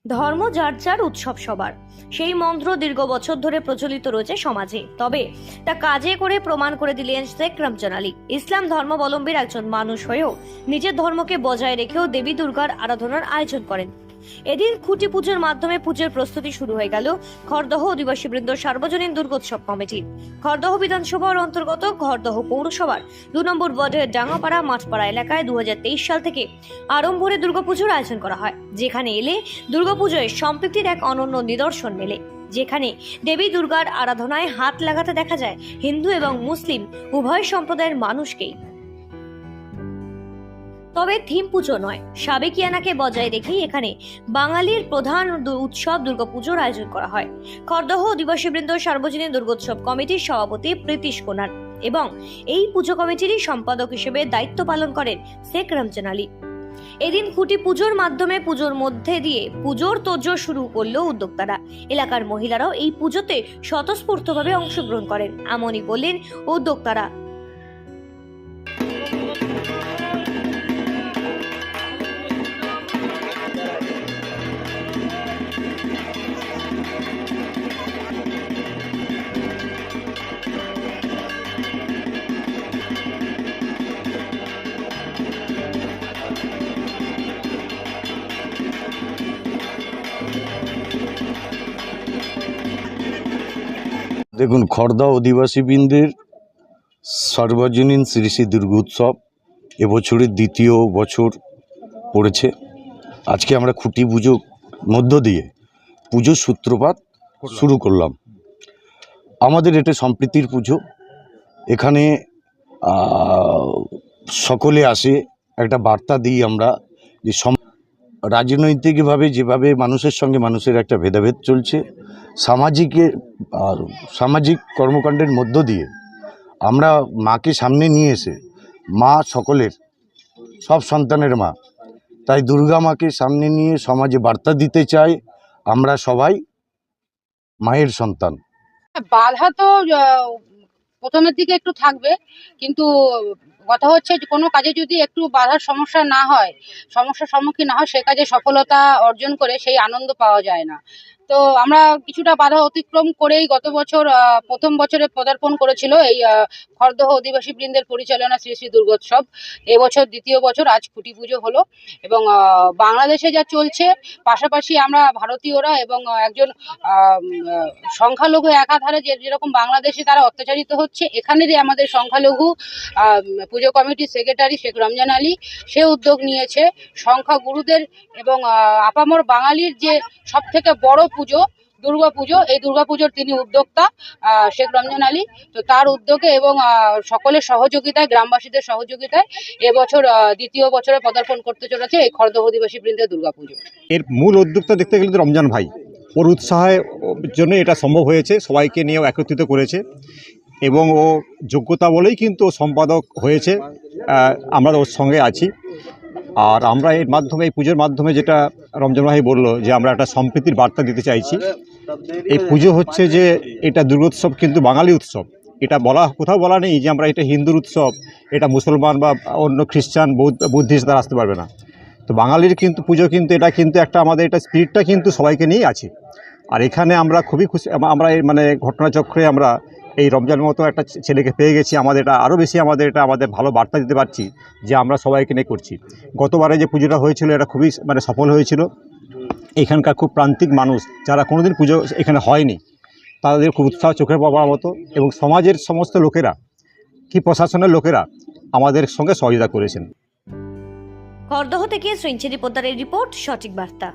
ধর্ম যার যার, উৎসব সবার, সেই মন্ত্র দীর্ঘ বছর ধরে প্রচলিত রয়েছে সমাজে। তবে তা কাজে করে প্রমাণ করে দিলেন শেখ রমজান আলী। ইসলাম ধর্মাবলম্বীর একজন মানুষ হয়েও নিজের ধর্মকে বজায় রেখেও দেবী দুর্গার আরাধনার আয়োজন করেন। এদিন খুঁটি পুজোর মাধ্যমে পুজোর প্রস্তুতি শুরু হয়ে গেল খড়দহ অধিবাসীবৃন্দ সার্বজনীন দুর্গোৎসব কমিটির। খড়দহ বিধানসভার অন্তর্গত খড়দহ পৌরসভার 2 নম্বর ওয়ার্ডের ডাঙ্গাপাড়া মাঠপাড়া এলাকায় 2023 সাল থেকে আরম্ভরে দুর্গাপুজোর আয়োজন করা হয়, যেখানে এলে দুর্গাপুজোয় সম্প্রীতির এক অনন্য নিদর্শন মেলে। যেখানে দেবী দুর্গার আরাধনায় হাত লাগাতে দেখা যায় হিন্দু এবং মুসলিম উভয় সম্প্রদায়ের মানুষকেই। তবে থিম পুজো নয়, সাবেকিয়ানাকে বজায় রেখেই এখানে বাঙালির প্রধান উৎসব দুর্গাপুজোর আয়োজন করা হয়। খড়দহ অধিবাসীবৃন্দ সার্বজনীন দুর্গোৎসব কমিটির সভাপতি প্রীতিশ কোনার এবং এই পুজো কমিটিরই সম্পাদক হিসেবে দায়িত্ব পালন করেন শেখ রমজান আলী। এদিন খুঁটি পুজোর মাধ্যমে পুজোর মধ্যে দিয়ে পুজোর তোড়জোড় শুরু করলো উদ্যোক্তারা। এলাকার মহিলারাও এই পুজোতে স্বতঃস্ফূর্তভাবে অংশগ্রহণ করেন, এমনই বললেন উদ্যোক্তারা। দেখুন, খড়দহ অধিবাসীবৃন্দের সার্বজনীন শ্রী শ্রী দুর্গোৎসব এবছরের দ্বিতীয় বছর পড়েছে। আজকে আমরা খুঁটি পুজো মধ্য দিয়ে পুজোর সূত্রপাত শুরু করলাম। আমাদের এটা সম্প্রীতির পুজো। এখানে সকলে আসে, একটা বার্তা দিই আমরা যে রাজনৈতিকভাবে যেভাবে মানুষের সঙ্গে মানুষের একটা ভেদাভেদ চলছে, সামাজিক কর্মকাণ্ডের মধ্য দিয়ে আমরা মাকে সামনে নিয়ে এসে, মা সকলের, সব সন্তানের মা, তাই দুর্গা মাকে সামনে নিয়ে সমাজে বার্তা দিতে চাই আমরা সবাই মায়ের সন্তান। বাধা তো প্রথমের দিকে একটু থাকবে, কিন্তু কথা হচ্ছে যে কোনো কাজে যদি একটু বাধার সমস্যার সম্মুখীন না হয়, সে কাজে সফলতা অর্জন করে সেই আনন্দ পাওয়া যায় না। তো আমরা কিছুটা বাধা অতিক্রম করেই গত বছর প্রথম বছরে পদার্পণ করেছিল এই খড়দহ অধিবাসী বৃন্দের পরিচালনা শ্রী শ্রী দুর্গোৎসব। এবছর দ্বিতীয় বছর, আজ খুঁটি পুজো হলো। এবং বাংলাদেশে যা চলছে, পাশাপাশি আমরা ভারতীয়রা এবং একজন সংখ্যালঘু একাধারে যেরকম বাংলাদেশে তারা অত্যাচারিত হচ্ছে, এখানেরই আমাদের সংখ্যালঘু পুজো কমিটির সেক্রেটারি শেখ রমজান আলী সে উদ্যোগ নিয়েছে সংখ্যাগুরুদের এবং আপামর বাঙালির যে সব থেকে বড় পুজো দুর্গাপুজো, এই দুর্গাপুজোর তিনি উদ্যোক্তা শেখ রমজান আলী। তো তার উদ্যোগে এবং সকলের সহযোগিতায়, গ্রামবাসীদের সহযোগিতায় এবছর দ্বিতীয় বছরে পদার্পণ করতে চলেছে এই খড়দহ অধিবাসী বৃন্দের দুর্গাপুজো। এর মূল উদ্যোক্তা দেখতে গেলে রমজান ভাই, ওর উৎসাহের জন্য এটা সম্ভব হয়েছে, সবাইকে নিয়েও একত্রিত করেছে এবং ও যোগ্যতা বলেই কিন্তু ও সম্পাদক হয়েছে। আমরা ওর সঙ্গে আছি। আর আমরা এর মাধ্যমে, এই পুজোর মাধ্যমে, যেটা রমজান ভাই বললো যে আমরা একটা সম্প্রীতির বার্তা দিতে চাইছি। এই পুজো হচ্ছে যে এটা দুর্গোৎসব কিন্তু বাঙালি উৎসব। এটা কোথাও বলা নেই যে আমরা এটা হিন্দুর উৎসব, এটা মুসলমান বা অন্য খ্রিস্টান বুদ্ধিস্ট তারা আসতে পারবে না। তো বাঙালির কিন্তু পুজো, কিন্তু এটা কিন্তু একটা আমাদের এটা স্পিরিটটা কিন্তু সবাইকে নিয়েই আছে। আর এখানে আমরা খুবই খুশি, আমরা এই ঘটনাচক্রে আমরা এই রমজানের মতো একটা ছেলেকে পেয়ে গেছি। আমাদের এটা আরও বেশি আমাদের ভালো বার্তা দিতে পারছি যে আমরা সবাইকে নিয়ে করছি। গতবারে যে পুজোটা হয়েছিল এটা খুবই সফল হয়েছিল। এখানকার খুব প্রান্তিক মানুষ যারা কোনোদিন পুজো এখানে হয়নি, তাদের খুব উৎসাহ চোখে পড়ার মতো, এবং সমাজের সমস্ত লোকেরা, কি প্রশাসনের লোকেরা আমাদের সঙ্গে সহযোগিতা করেছেন। খড়দহ থেকে শ্রীঞ্চেরি পোদ্দারের রিপোর্ট, সঠিক বার্তা।